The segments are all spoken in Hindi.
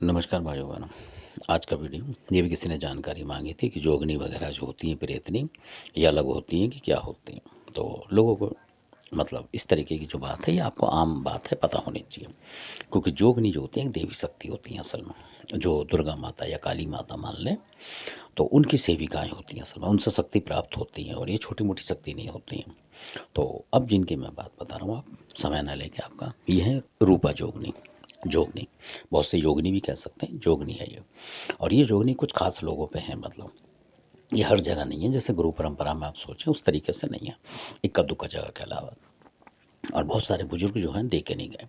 नमस्कार भाइयों बहनों। आज का वीडियो ये भी किसी ने जानकारी मांगी थी कि जोगनी वगैरह जो होती हैं प्रेतनी ये अलग होती हैं कि क्या होती हैं। तो लोगों को मतलब इस तरीके की जो बात है ये आपको आम बात है, पता होनी चाहिए। क्योंकि जोगनी जो होती है एक देवी शक्ति होती हैं असल में, जो दुर्गा माता या काली माता मान लें, तो उनकी सेविकाएं होती हैं असल में, उनसे शक्ति प्राप्त होती हैं और ये छोटी मोटी शक्ति नहीं होती हैं। तो अब जिनकी मैं बात बता रहा हूँ, आप समय ना लेके आपका, ये है रूपा जोगनी। जोगनी बहुत से योगिनी भी कह सकते हैं, जोगनी है ये। और ये जोगनी कुछ खास लोगों पे है, मतलब ये हर जगह नहीं है, जैसे गुरु परंपरा में आप सोचें उस तरीके से नहीं है, इक्का दुक्का जगह के अलावा। और बहुत सारे बुजुर्ग जो हैं दे के नहीं गए।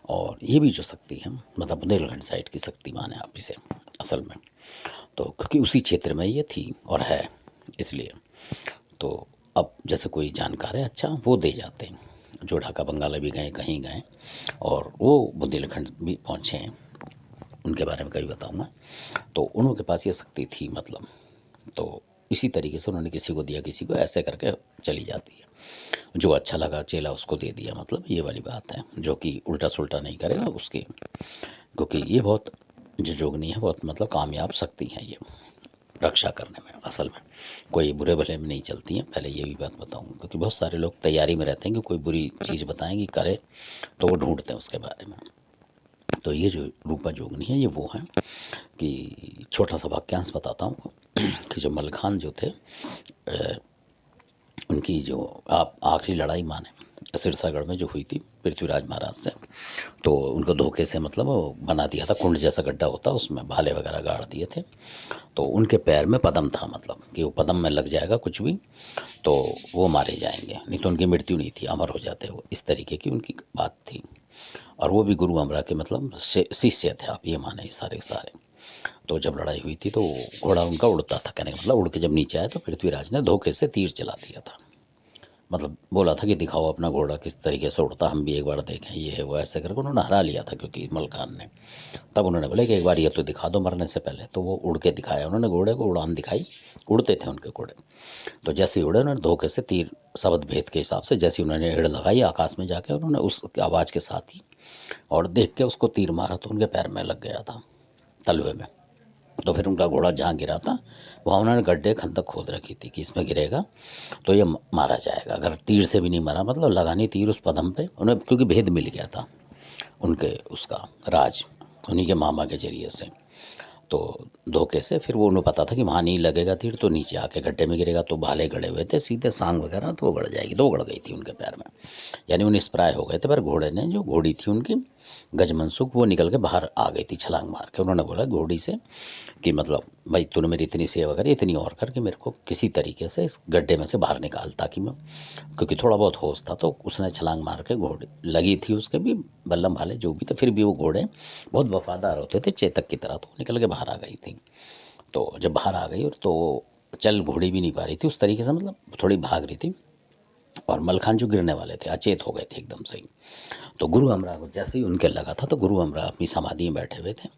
और ये भी जो शक्ति है मतलब बुंदेलखंड साइड की शक्ति माने आप इसे असल में, तो क्योंकि उसी क्षेत्र में ये थी और है इसलिए। तो अब जैसे कोई जानकार है अच्छा वो दे जाते हैं, जो ढाका बंगाला भी गए कहीं गए और वो बुंदेलखंड भी पहुँचे हैं, उनके बारे में कभी बताऊंगा। तो उनके पास ये शक्ति थी मतलब, तो इसी तरीके से उन्होंने किसी को दिया, किसी को ऐसे करके चली जाती है। जो अच्छा लगा चेला उसको दे दिया, मतलब ये वाली बात है, जो कि उल्टा सुल्टा नहीं करेगा उसके। क्योंकि ये बहुत जो जोगनी है बहुत मतलब कामयाब शक्ति है ये रक्षा करने में असल में, कोई बुरे भले में नहीं चलती हैं। पहले ये भी बात बताऊँ, क्योंकि बहुत सारे लोग तैयारी में रहते हैं कि कोई बुरी चीज़ बताएं कि करे, तो वो ढूंढते हैं उसके बारे में। तो ये जो रूपा जोगनी है ये वो है कि छोटा सा वाक्यांश बताता हूँ कि जो मलखान जो थे उनकी जो आप आखिरी लड़ाई माने सिरसागढ़ में जो हुई थी पृथ्वीराज महाराज से, तो उनको धोखे से मतलब वो बना दिया था, कुंड जैसा गड्ढा होता उसमें भाले वगैरह गाड़ दिए थे। तो उनके पैर में पदम था, मतलब कि वो पदम में लग जाएगा कुछ भी तो वो मारे जाएंगे, नहीं तो उनकी मृत्यु नहीं थी, अमर हो जाते वो, इस तरीके की उनकी बात थी। और वो भी गुरु अमरा के मतलब शिष्य थे, आप ये माने सारे सारे। तो जब लड़ाई हुई थी तो घोड़ा उनका उड़ता था, कहने का मतलब उड़ के जब नीचे आया तो पृथ्वीराज ने धोखे से तीर चला दिया था, मतलब बोला था कि दिखाओ अपना घोड़ा किस तरीके से उड़ता, हम भी एक बार देखें, ये है वो, ऐसे करके उन्होंने हरा लिया था क्योंकि मलखान ने। तब उन्होंने बोला कि एक बार ये तो दिखा दो मरने से पहले, तो वो उड़ के दिखाया उन्होंने, घोड़े को उड़ान दिखाई, उड़ते थे उनके घोड़े। तो जैसे ही उड़े उन्होंने धोखे से तीर शब्द भेद के हिसाब से जैसे उन्होंने एड़ लगाई आकाश में जाके, उन्होंने उस आवाज़ के साथ ही और देख के उसको तीर मारा तो उनके पैर में लग गया था, तलवे में। तो फिर उनका घोड़ा जहाँ गिरा था वहाँ उन्होंने गड्ढे खंदक खोद रखी थी कि इसमें गिरेगा तो ये मारा जाएगा। अगर तीर से भी नहीं मरा, मतलब लगानी तीर उस पदम पे उन्हें, क्योंकि भेद मिल गया था उनके उसका राज उन्हीं के मामा के जरिए से। तो धोखे से फिर वो उन्हें पता था कि वहाँ नहीं लगेगा तीर तो नीचे आके गड्ढे में गिरेगा, तो भाले गड़े हुए थे सीधे सांग वगैरह, तो वो गड़ जाएगी, तो वो गड़ गई थी उनके पैर में, यानी वो निष्प्राय हो गए थे। पर घोड़े ने, जो घोड़ी थी उनकी गजमनसुख, वो निकल के बाहर आ गई थी छलांग मार के। उन्होंने बोला घोड़ी से कि मतलब भाई तूने मेरी इतनी सेवा करी, इतनी और करके मेरे को किसी तरीके से इस गड्ढे में से बाहर निकाल, ताकि मैं, क्योंकि थोड़ा बहुत होश था। तो उसने छलांग मार के, घोड़े लगी थी उसके भी बल्लम भाले जो भी थे, फिर भी वो घोड़े बहुत वफादार होते थे चेतक की तरह, तो निकल के बाहर आ गई थी। तो जब बाहर आ गई और तो चल घोड़ी भी नहीं पा रही थी उस तरीके से, मतलब थोड़ी भाग रही थी। और मलखान जो गिरने वाले थे अचेत हो गए थे एकदम से ही। तो गुरु अमरा को जैसे ही उनके लगा था, तो गुरु अमरा अपनी समाधि में बैठे हुए थे।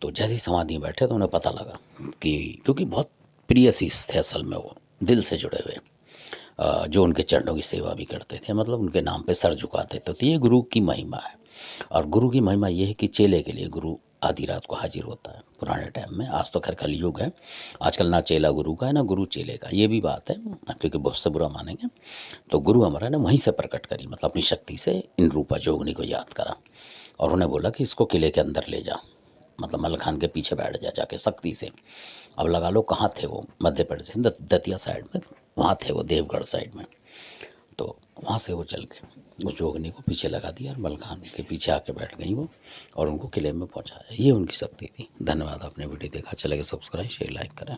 तो जैसे ही समाधि में बैठे तो उन्हें पता लगा कि, क्योंकि बहुत प्रिय शिष्य थे असल में, वो दिल से जुड़े हुए, जो उनके चरणों की सेवा भी करते थे, मतलब उनके नाम पे सर झुकाते थे। तो ये गुरु की महिमा है। और गुरु की महिमा ये है कि चेले के लिए गुरु आधी रात को हाजिर होता है पुराने टाइम में। आज तो खैर कलयुग है, आजकल ना चेला गुरु का है ना गुरु चेले का, ये भी बात है, क्योंकि बहुत से बुरा मानेंगे। तो गुरु हमारा ने वहीं से प्रकट करी, मतलब अपनी शक्ति से इन रूपा जोगनी को याद करा और उन्हें बोला कि इसको किले के अंदर ले जा, मतलब मलखान के पीछे बैठ जा जाके शक्ति से। अब लगा लो कहाँ थे वो, मध्य प्रदेश दतिया साइड में, वहाँ थे वो देवगढ़ साइड में। तो वहाँ से वो चल के उस जोगनी को पीछे लगा दिया और मलखान के पीछे आके बैठ गई वो और उनको किले में पहुँचाया। ये उनकी शक्ति थी। धन्यवाद, आपने वीडियो देखा, चलेगा सब्सक्राइब शेयर लाइक करें।